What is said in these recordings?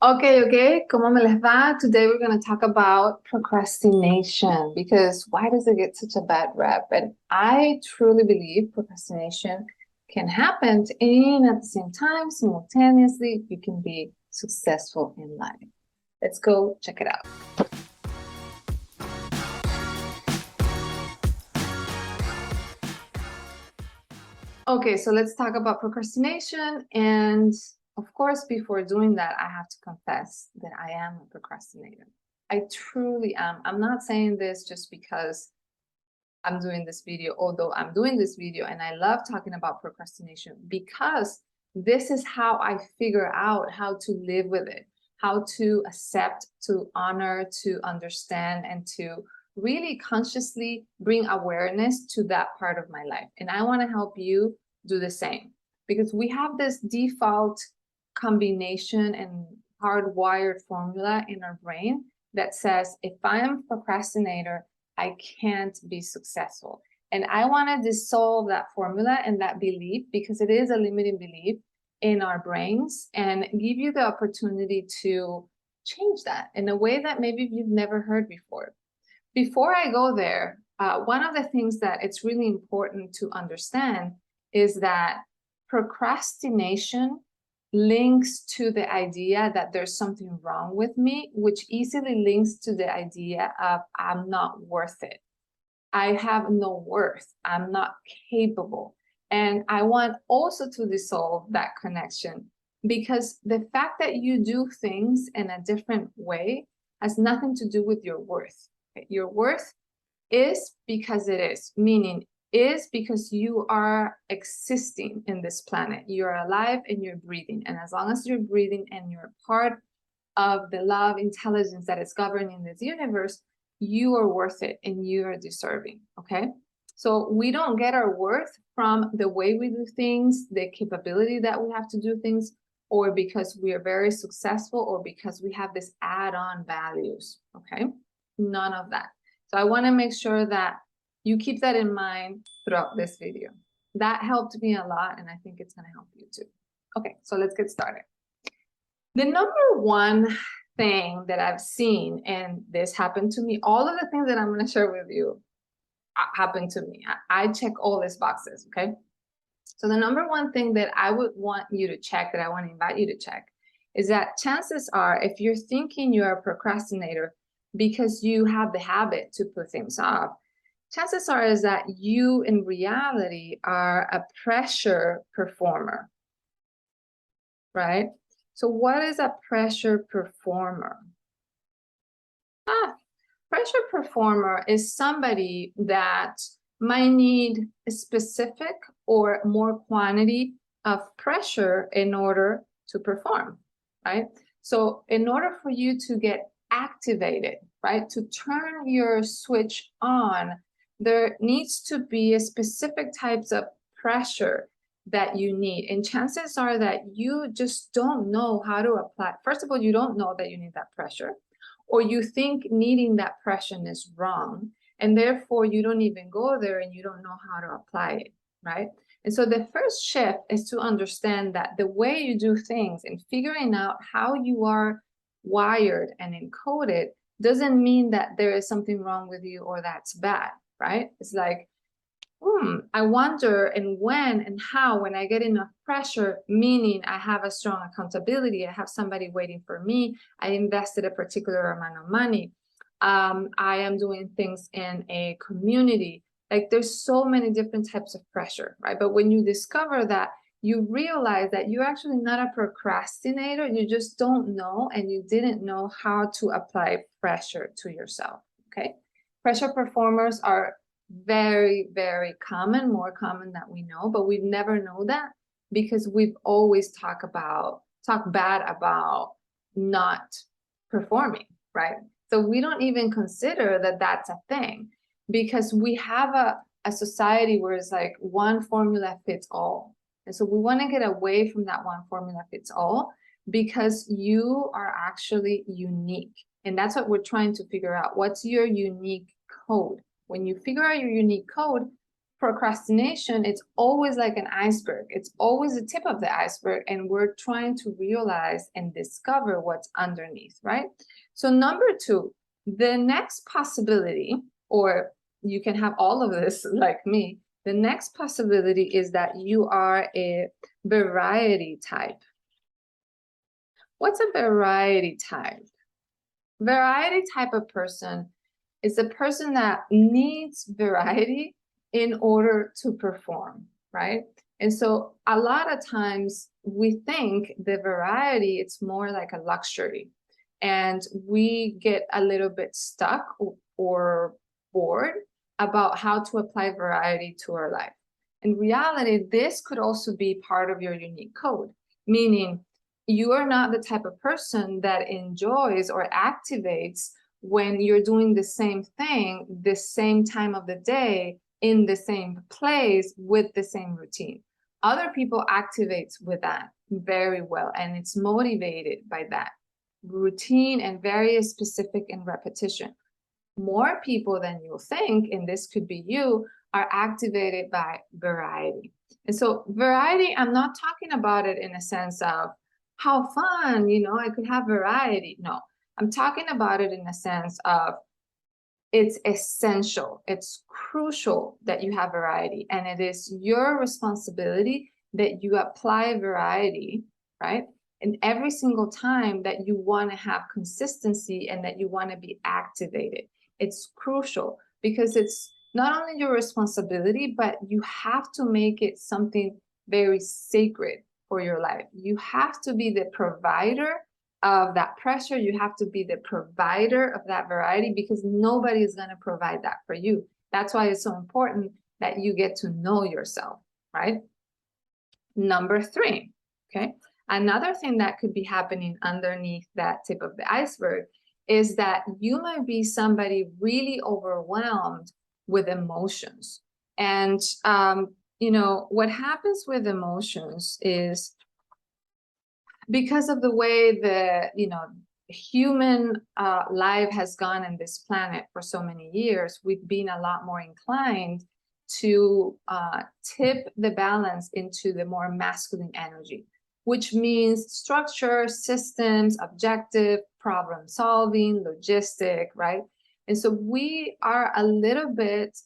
Okay, ¿cómo me les va? Today we're going to talk about procrastination because why does it get such a bad rep? And I truly believe procrastination can happen and at the same time, simultaneously, you can be successful in life. Let's go check it out. Okay, so let's talk about procrastination. And of course, before doing that, I have to confess that I am a procrastinator. I truly am. I'm not saying this just because I'm doing this video, although I'm doing this video and I love talking about procrastination because this is how I figure out how to live with it, how to accept, to honor, to understand, and to really consciously bring awareness to that part of my life. And I want to help you do the same because we have this default combination and hardwired formula in our brain that says, if I am a procrastinator, I can't be successful. And I want to dissolve that formula and that belief because it is a limiting belief in our brains and give you the opportunity to change that in a way that maybe you've never heard before. Before I go there, one of the things that it's really important to understand is that procrastination links to the idea that there's something wrong with me, which easily links to the idea of I'm not worth it. I have no worth. I'm not capable. And I want also to dissolve that connection because the fact that you do things in a different way has nothing to do with your worth. Your worth is because it is, meaning is because you are existing in this planet. You're alive and you're breathing. And as long as you're breathing and you're part of the love intelligence that is governing this universe, you are worth it and you are deserving. Okay. So we don't get our worth from the way we do things, the capability that we have to do things, or because we are very successful, or because we have this add-on values. Okay. None of that. So I want to make sure that you keep that in mind throughout this video. That helped me a lot, and I think it's going to help you too. Okay, so let's get started. The number one thing that I've seen, and this happened to me, all of the things that I'm going to share with you happened to me. I check all these boxes, okay? So the number one thing that I would want you to check, that I want to invite you to check, is that chances are, if you're thinking you're a procrastinator because you have the habit to put things off, chances are is that you in reality are a pressure performer, right? So what is a pressure performer? Pressure performer is somebody that might need a specific or more quantity of pressure in order to perform, right? So in order for you to get activated, right, to turn your switch on, there needs to be a specific types of pressure that you need. And chances are that you just don't know how to apply. First of all, you don't know that you need that pressure, or you think needing that pressure is wrong, and therefore you don't even go there and you don't know how to apply it, right? And so the first shift is to understand that the way you do things and figuring out how you are wired and encoded doesn't mean that there is something wrong with you or that's bad, right? It's like, I wonder and when and how, when I get enough pressure, meaning I have a strong accountability, I have somebody waiting for me, I invested a particular amount of money, I am doing things in a community. Like there's so many different types of pressure, right? But when you discover that, you realize that you're actually not a procrastinator, you just don't know, and you didn't know how to apply pressure to yourself, okay? Pressure performers are very, very common, more common than we know, but we never know that because we've always talk bad about not performing, right? So we don't even consider that that's a thing because we have a society where it's like one formula fits all. And so we want to get away from that one formula fits all because you are actually unique. And that's what we're trying to figure out. What's your unique code? When you figure out your unique code, procrastination, it's always like an iceberg. It's always the tip of the iceberg, and we're trying to realize and discover what's underneath, right? So number two, the next possibility, or you can have all of this like me, the next possibility is that you are a variety type. What's a variety type? Variety type of person is a person that needs variety in order to perform, right? And so a lot of times we think the variety, it's more like a luxury, and we get a little bit stuck or bored about how to apply variety to our life. In reality, this could also be part of your unique code, meaning you are not the type of person that enjoys or activates when you're doing the same thing, the same time of the day, in the same place with the same routine. Other people activates with that very well, and it's motivated by that routine and very specific and repetition. More people than you'll think, and this could be you, are activated by variety. And so variety, I'm not talking about it in a sense of how fun, I could have variety. No, I'm talking about it in a sense of it's essential, it's crucial that you have variety, and it is your responsibility that you apply variety, right? And every single time that you want to have consistency and that you want to be activated. It's crucial because it's not only your responsibility, but you have to make it something very sacred for your life. You have to be the provider of that pressure. You have to be the provider of that variety, because nobody is going to provide that for you. That's why it's so important that you get to know yourself, right? Number three, okay? Another thing that could be happening underneath that tip of the iceberg is that you might be somebody really overwhelmed with emotions. And, what happens with emotions is, because of the way the, human life has gone in this planet for so many years, we've been a lot more inclined to tip the balance into the more masculine energy, which means structure, systems, objective, problem solving, logistic, right? And so we are a little bit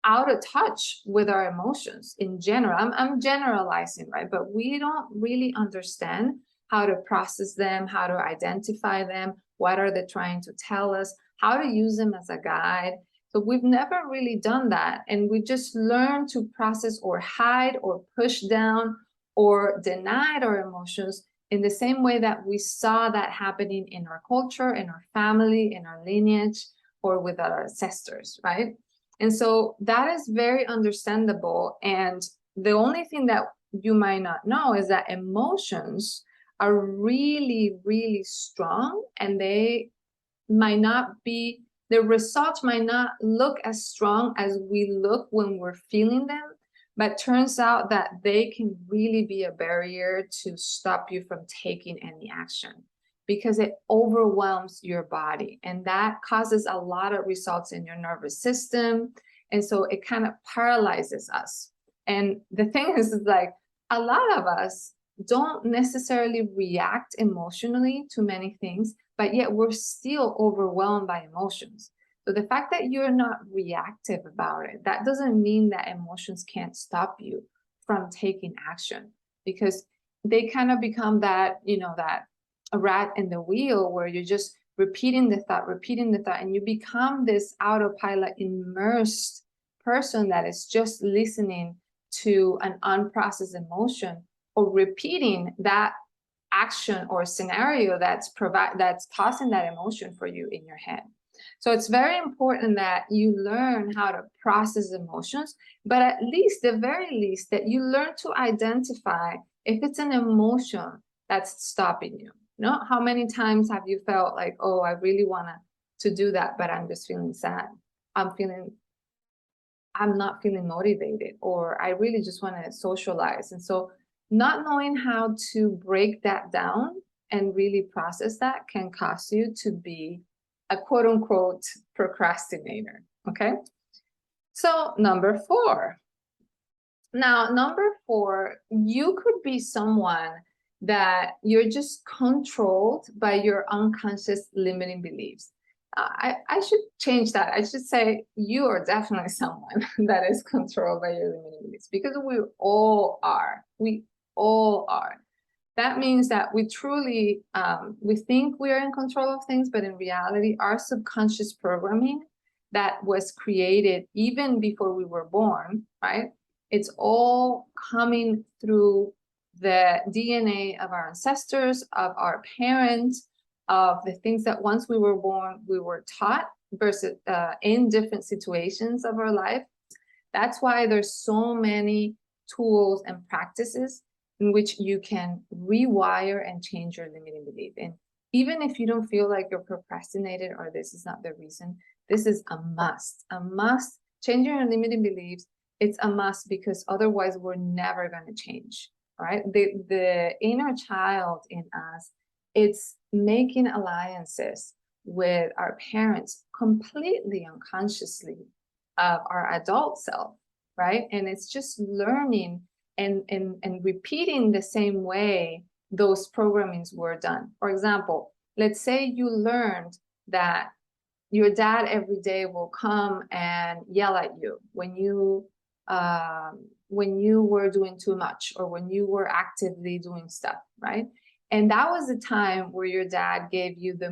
out of touch with our emotions in general. I'm generalizing, right? But we don't really understand how to process them, how to identify them, what are they trying to tell us, how to use them as a guide. So we've never really done that. And we just learn to process or hide or push down or deny our emotions in the same way that we saw that happening in our culture, in our family, in our lineage, or with our ancestors, right? And so that is very understandable. And the only thing that you might not know is that emotions are really, really strong, and they might not be, the results might not look as strong as we look when we're feeling them, but turns out that they can really be a barrier to stop you from taking any action, because it overwhelms your body, and that causes a lot of results in your nervous system. And so it kind of paralyzes us. And the thing is like, a lot of us don't necessarily react emotionally to many things, but yet we're still overwhelmed by emotions. So the fact that you're not reactive about it, that doesn't mean that emotions can't stop you from taking action, because they kind of become that, that a rat in the wheel where you're just repeating the thought, and you become this autopilot immersed person that is just listening to an unprocessed emotion, or repeating that action or scenario that's causing that emotion for you in your head. So it's very important that you learn how to process emotions, but at least, the very least, that you learn to identify if it's an emotion that's stopping you. How many times have you felt like, oh, I really want to do that, but I'm just feeling sad. I'm not feeling motivated, or I really just want to socialize. And so not knowing how to break that down and really process that can cause you to be a quote unquote procrastinator. Okay. So number 4. Now, number 4, you could be someone that you're just controlled by your unconscious limiting beliefs. I should change that. I should say you are definitely someone that is controlled by your limiting beliefs, because we all are. We all are. That means that we truly, we think we are in control of things, but in reality, our subconscious programming that was created even before we were born, right? It's all coming through the DNA of our ancestors, of our parents, of the things that once we were born, we were taught versus in different situations of our life. That's why there's so many tools and practices in which you can rewire and change your limiting belief. And even if you don't feel like you're procrastinated or this is not the reason, this is a must. A must. Changing your limiting beliefs, it's a must, because otherwise we're never going to change. All right. The inner child in us, it's making alliances with our parents completely unconsciously of our adult self, right? And it's just learning and repeating the same way those programmings were done. For example, let's say you learned that your dad every day will come and yell at you when you were doing too much, or when you were actively doing stuff, right? And that was the time where your dad gave you the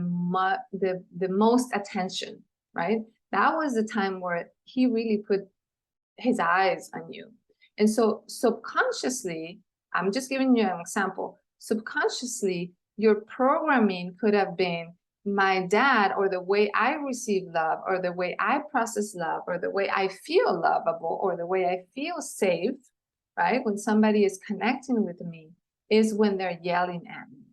most attention, right? That was the time where he really put his eyes on you. And so subconsciously, I'm just giving you an example, subconsciously, your programming could have been, my dad, or the way I receive love, or the way I process love, or the way I feel lovable, or the way I feel safe, right? When somebody is connecting with me, is when they're yelling at me.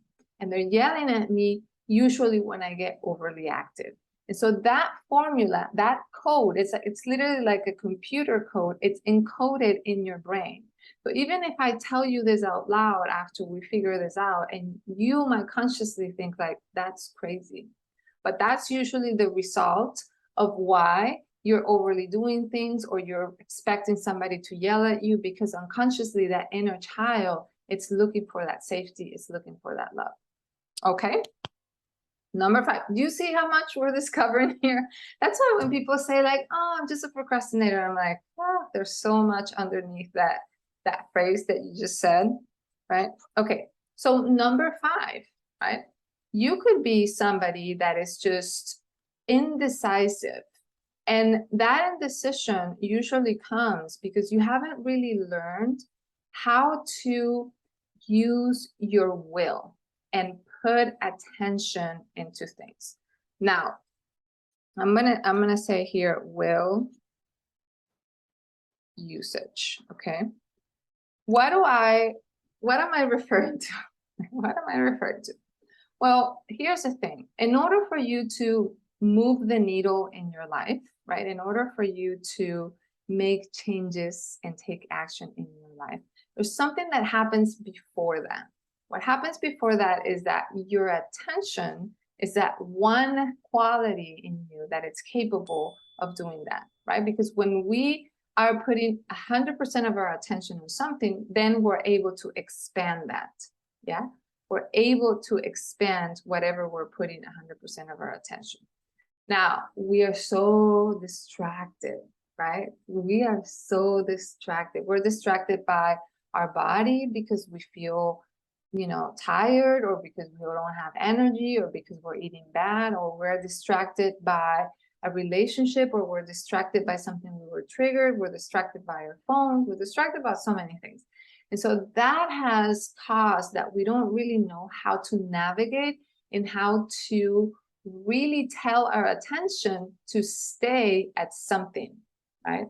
And they're yelling at me usually when I get overly active. And so that formula, that code, it's literally like a computer code. It's encoded in your brain. So even if I tell you this out loud after we figure this out, and you might consciously think like, that's crazy. But that's usually the result of why you're overly doing things, or you're expecting somebody to yell at you, because unconsciously that inner child, it's looking for that safety, it's looking for that love. Okay? Number 5, do you see how much we're discovering here? That's why when people say like, oh, I'm just a procrastinator, I'm like, oh, there's so much underneath that phrase that you just said, right? Okay, so number 5, right? You could be somebody that is just indecisive. And that indecision usually comes because you haven't really learned how to use your will and put attention into things. Now, I'm gonna say here, will usage, okay? What am I referring to? What am I referring to? Well, here's the thing. In order for you to move the needle in your life, right? In order for you to make changes and take action in your life, there's something that happens before that. What happens before that is that your attention is that one quality in you that it's capable of doing that, right? Because when we are putting 100% of our attention on something, then we're able to expand that, yeah? We're able to expand whatever we're putting 100% of our attention. Now, we are so distracted, right? We are so distracted. We're distracted by our body because we feel, tired, or because we don't have energy, or because we're eating bad, or we're distracted by a relationship, or we're distracted by something we were triggered, we're distracted by our phones, we're distracted by so many things. And so that has caused that we don't really know how to navigate and how to really tell our attention to stay at something, right?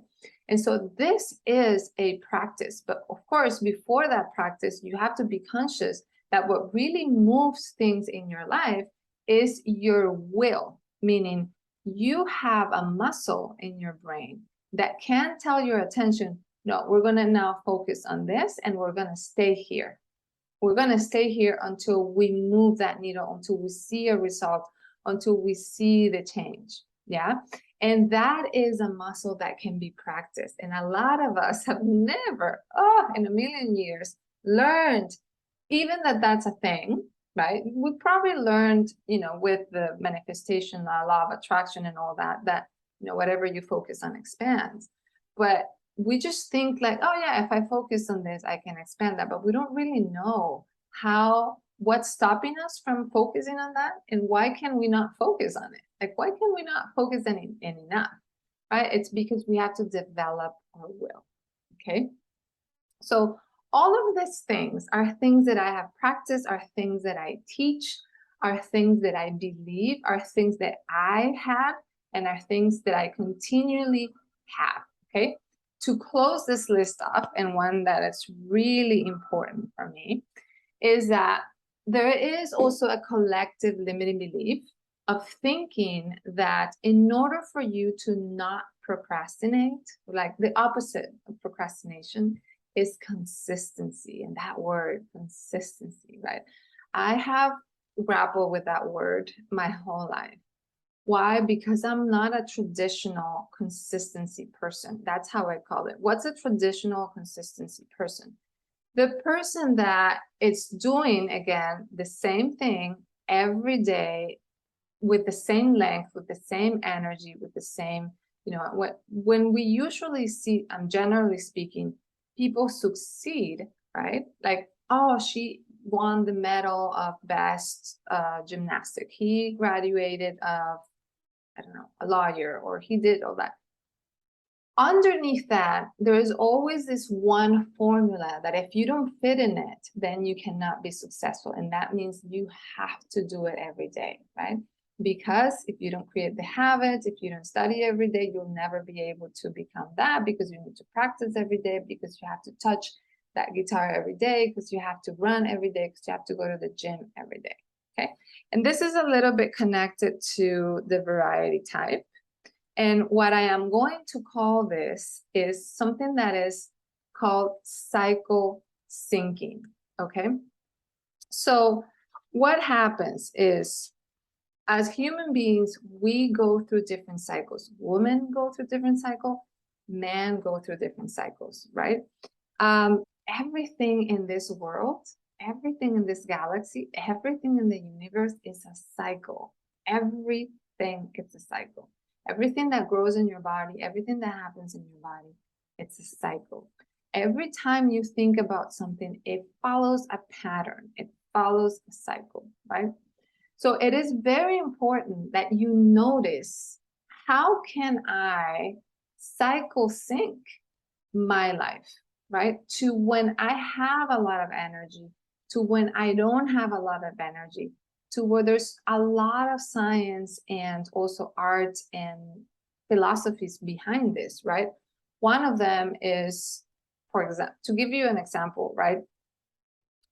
And so this is a practice, but of course, before that practice, you have to be conscious that what really moves things in your life is your will, meaning you have a muscle in your brain that can tell your attention, no, we're going to now focus on this, and we're going to stay here. We're going to stay here until we move that needle, until we see a result, until we see the change. Yeah. And that is a muscle that can be practiced. And a lot of us have never, in a million years, learned even that that's a thing, right? We probably learned, with the manifestation, law of attraction and all that, whatever you focus on expands. But we just think like, oh yeah, if I focus on this, I can expand that. But we don't really know what's stopping us from focusing on that, and why can we not focus on it? Like, why can we not focus on enough, right? It's because we have to develop our will, okay? So all of these things are things that I have practiced, are things that I teach, are things that I believe, are things that I have, and are things that I continually have, okay? To close this list off, and one that is really important for me, is that there is also a collective limiting belief of thinking that in order for you to not procrastinate, like the opposite of procrastination is consistency. And that word, consistency, right? I have grappled with that word my whole life. Why? Because I'm not a traditional consistency person. That's how I call it. What's a traditional consistency person? The person that it's doing, again, the same thing every day with the same length, with the same energy, with the same, when we usually see, generally speaking, people succeed, right? Like, oh, she won the medal of best gymnastic. He graduated of, I don't know, a lawyer, or he did all that. Underneath that, there is always this one formula that if you don't fit in it, then you cannot be successful. And that means you have to do it every day, right? Because if you don't create the habits, if you don't study every day, you'll never be able to become that, because you need to practice every day, because you have to touch that guitar every day, because you have to run every day, because you have to go to the gym every day, okay? And this is a little bit connected to the variety type. And what I am going to call this is something that is called cycle syncing, okay? So what happens is, as human beings, we go through different cycles. Women go through different cycles, men go through different cycles, right? Everything in this world, everything in this galaxy, everything in the universe is a cycle. Everything is a cycle. Everything that grows in your body, everything that happens in your body, it's a cycle. Every time you think about something, it follows a pattern. It follows a cycle, right? So it is very important that you notice, how can I cycle sync my life, right? To when I have a lot of energy, to when I don't have a lot of energy, to where there's a lot of science and also art and philosophies behind this, right? One of them is, for example, to give you an example, right?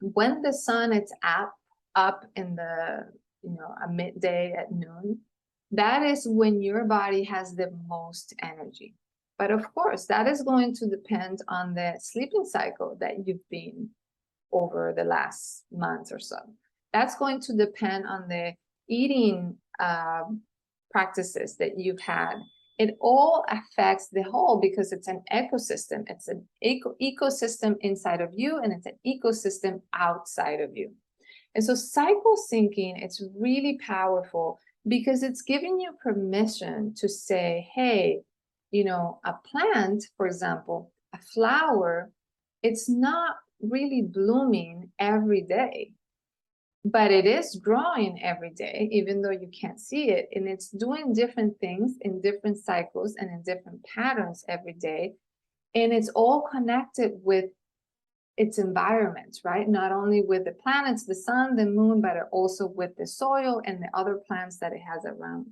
When the sun is up in the, a midday at noon, that is when your body has the most energy. But of course, that is going to depend on the sleeping cycle that you've been over the last month or so. That's going to depend on the eating practices that you've had. It all affects the whole, because it's an ecosystem. It's an ecosystem inside of you, and it's an ecosystem outside of you. And so cycle syncing, it's really powerful, because it's giving you permission to say, hey, a plant, for example, a flower, it's not really blooming every day, but it is growing every day, even though you can't see it. And it's doing different things in different cycles and in different patterns every day. And it's all connected with its environment, right? Not only with the planets, the sun, the moon, but also with the soil and the other plants that it has around.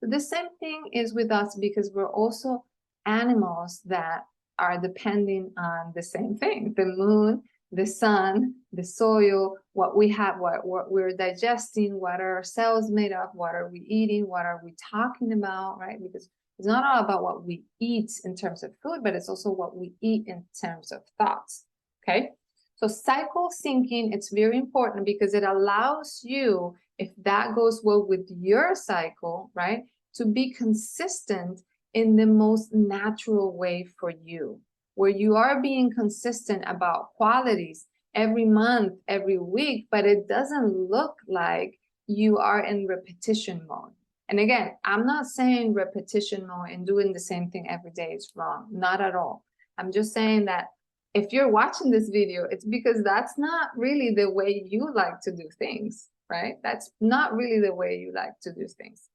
So the same thing is with us, because we're also animals that are depending on the same thing: the moon, the sun, the soil, what we have, what we're digesting, what are our cells made of, what are we eating, what are we talking about, right? Because it's not all about what we eat in terms of food, but it's also what we eat in terms of thoughts, okay? So cycle syncing, it's very important, because it allows you, if that goes well with your cycle, right, to be consistent in the most natural way for you, where you are being consistent about qualities every month, every week, but it doesn't look like you are in repetition mode. And again, I'm not saying repetition mode and doing the same thing every day is wrong, not at all. I'm just saying that if you're watching this video, it's because that's not really the way you like to do things, right? That's not really the way you like to do things.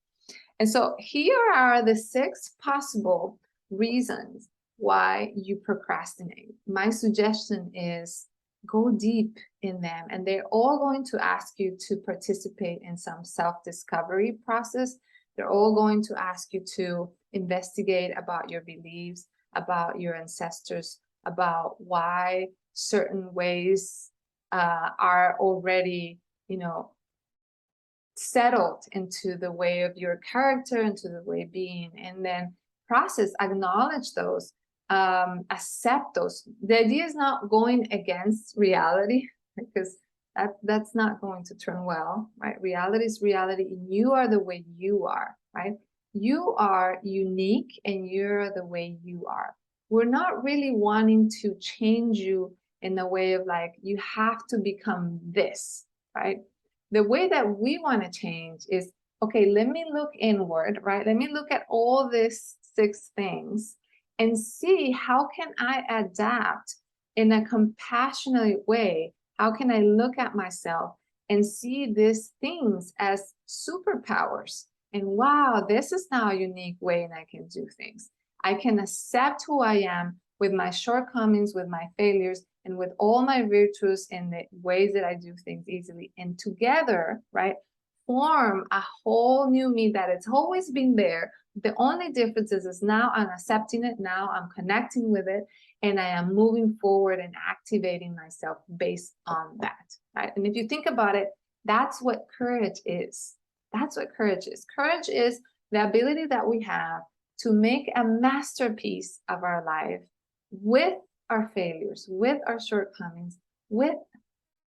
And so here are the 6 possible reasons why you procrastinate. My suggestion is go deep in them, and they're all going to ask you to participate in some self-discovery process. They're all going to ask you to investigate about your beliefs, about your ancestors, about why certain ways are already, settled into the way of your character, into the way of being, and then acknowledge those, accept those. The idea is not going against reality, because that's not going to turn well, right? Reality is reality, and you are the way you are, right? You are unique, and you're the way you are. We're not really wanting to change you in the way of like, you have to become this, right? The way that we want to change is, okay, let me look inward, right? Let me look at all these 6 things and see how can I adapt in a compassionate way. How can I look at myself and see these things as superpowers? And wow, this is now a unique way and I can do things. I can accept who I am with my shortcomings, with my failures, and with all my virtues and the ways that I do things easily. And together, right, form a whole new me that it's always been there. The only difference is now I'm accepting it, now I'm connecting with it, and I am moving forward and activating myself based on that, right? And if you think about it, that's what courage is. That's what courage is. Courage is the ability that we have to make a masterpiece of our life with our failures, with our shortcomings, with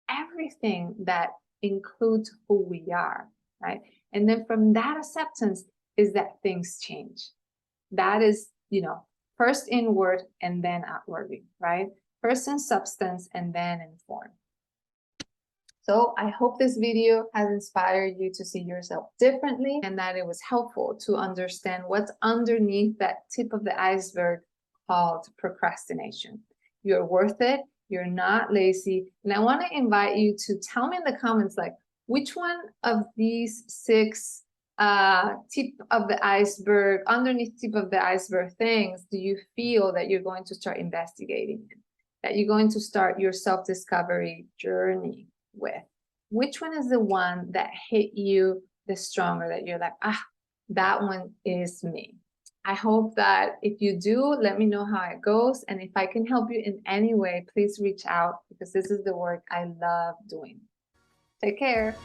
everything that includes who we are, right? And then from that acceptance is that things change. That is, first inward and then outwardly, right? First in substance and then in form. So I hope this video has inspired you to see yourself differently, and that it was helpful to understand what's underneath that tip of the iceberg called procrastination. You're worth it. You're not lazy. And I want to invite you to tell me in the comments, like, which one of these 6 tip of the iceberg, underneath tip of the iceberg things do you feel that you're going to start investigating, that you're going to start your self-discovery journey with? Which one is the one that hit you the stronger, that you're like, that one is me? I hope that if you do, let me know how it goes. And if I can help you in any way, please reach out, because this is the work I love doing. Take care.